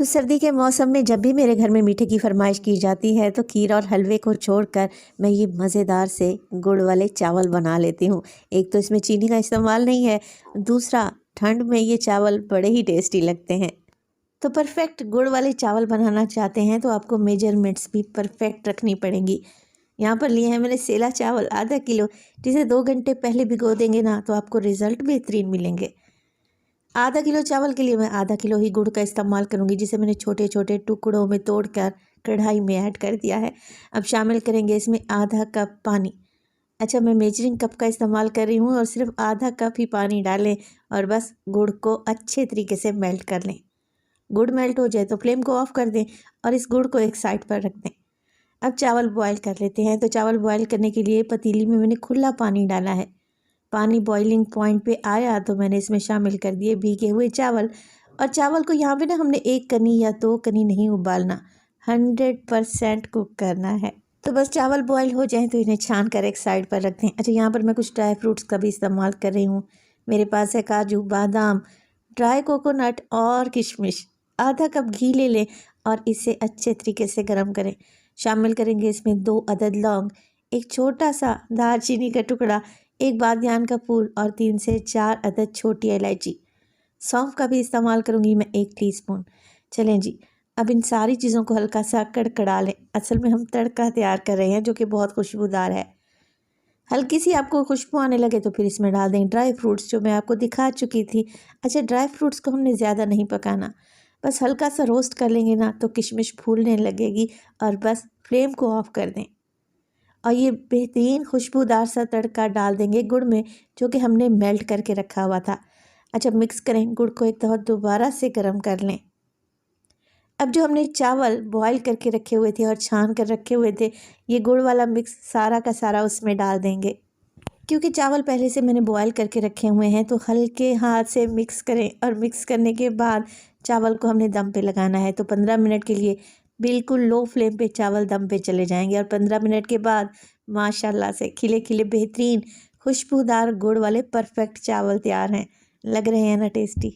तो सर्दी के मौसम में जब भी मेरे घर में मीठे की फरमाइश की जाती है तो खीर और हलवे को छोड़कर मैं ये मज़ेदार से गुड़ वाले चावल बना लेती हूँ। एक तो इसमें चीनी का इस्तेमाल नहीं है, दूसरा ठंड में ये चावल बड़े ही टेस्टी लगते हैं। तो परफेक्ट गुड़ वाले चावल बनाना चाहते हैं तो आपको मेजरमेंट्स भी परफेक्ट रखनी पड़ेंगी। यहाँ पर लिए हैं मैंने सेला चावल आधा किलो, जिसे 2 घंटे पहले भिगो देंगे ना तो आपको रिज़ल्ट बेहतरीन मिलेंगे। आधा किलो चावल के लिए मैं आधा किलो ही गुड़ का इस्तेमाल करूंगी, जिसे मैंने छोटे छोटे टुकड़ों में तोड़कर कढ़ाई में ऐड कर दिया है। अब शामिल करेंगे इसमें आधा कप पानी। अच्छा, मैं मेजरिंग कप का इस्तेमाल कर रही हूँ और सिर्फ आधा कप ही पानी डालें और बस गुड़ को अच्छे तरीके से मेल्ट कर लें। गुड़ मेल्ट हो जाए तो फ्लेम को ऑफ कर दें और इस गुड़ को एक साइड पर रख दें। अब चावल बॉयल कर लेते हैं। तो चावल बॉयल करने के लिए पतीली में मैंने खुला पानी डाला है। पानी बॉइलिंग पॉइंट पे आया तो मैंने इसमें शामिल कर दिए भीगे हुए चावल। और चावल को यहाँ पे ना हमने 1 कनी या 2 कनी नहीं उबालना, 100% कुक करना है। तो बस चावल बॉयल हो जाएं तो इन्हें छान कर एक साइड पर रख दें। अच्छा, यहाँ पर मैं कुछ ड्राई फ्रूट्स का भी इस्तेमाल कर रही हूँ। मेरे पास है काजू, बादाम, ड्राई कोकोनट और किशमिश। आधा कप घी ले लें और इसे अच्छे तरीके से गर्म करें। शामिल करेंगे इसमें 2 अदद लौंग, एक छोटा सा दालचीनी का टुकड़ा, एक बादियान का फूल और 3 से 4 अदद छोटी इलायची। सौंफ का भी इस्तेमाल करूँगी मैं 1 टीस्पून। चलें जी, अब इन सारी चीज़ों को हल्का सा कड़कड़ा लें। असल में हम तड़का तैयार कर रहे हैं जो कि बहुत खुशबूदार है। हल्की सी आपको खुशबू आने लगे तो फिर इसमें डाल दें ड्राई फ्रूट्स जो मैं आपको दिखा चुकी थी। अच्छा, ड्राई फ्रूट्स को हमने ज़्यादा नहीं पकाना, बस हल्का सा रोस्ट कर लेंगे ना तो किशमिश फूलने लगेगी और बस फ्लेम को ऑफ कर दें। और ये बेहतरीन खुशबूदार सा तड़का डाल देंगे गुड़ में जो कि हमने मेल्ट करके रखा हुआ था। अच्छा, मिक्स करें, गुड़ को एक दफ़ा दोबारा से गर्म कर लें। अब जो हमने चावल बॉईल करके रखे हुए थे और छान कर रखे हुए थे, ये गुड़ वाला मिक्स सारा का सारा उसमें डाल देंगे। क्योंकि चावल पहले से मैंने बॉईल करके रखे हुए हैं तो हल्के हाथ से मिक्स करें और मिक्स करने के बाद चावल को हमने दम पे लगाना है। तो 15 मिनट के लिए बिल्कुल लो फ्लेम पे चावल दम पे चले जाएंगे और 15 मिनट के बाद माशाल्लाह से खिले खिले बेहतरीन खुशबूदार गुड़ वाले परफेक्ट चावल तैयार हैं। लग रहे हैं ना टेस्टी।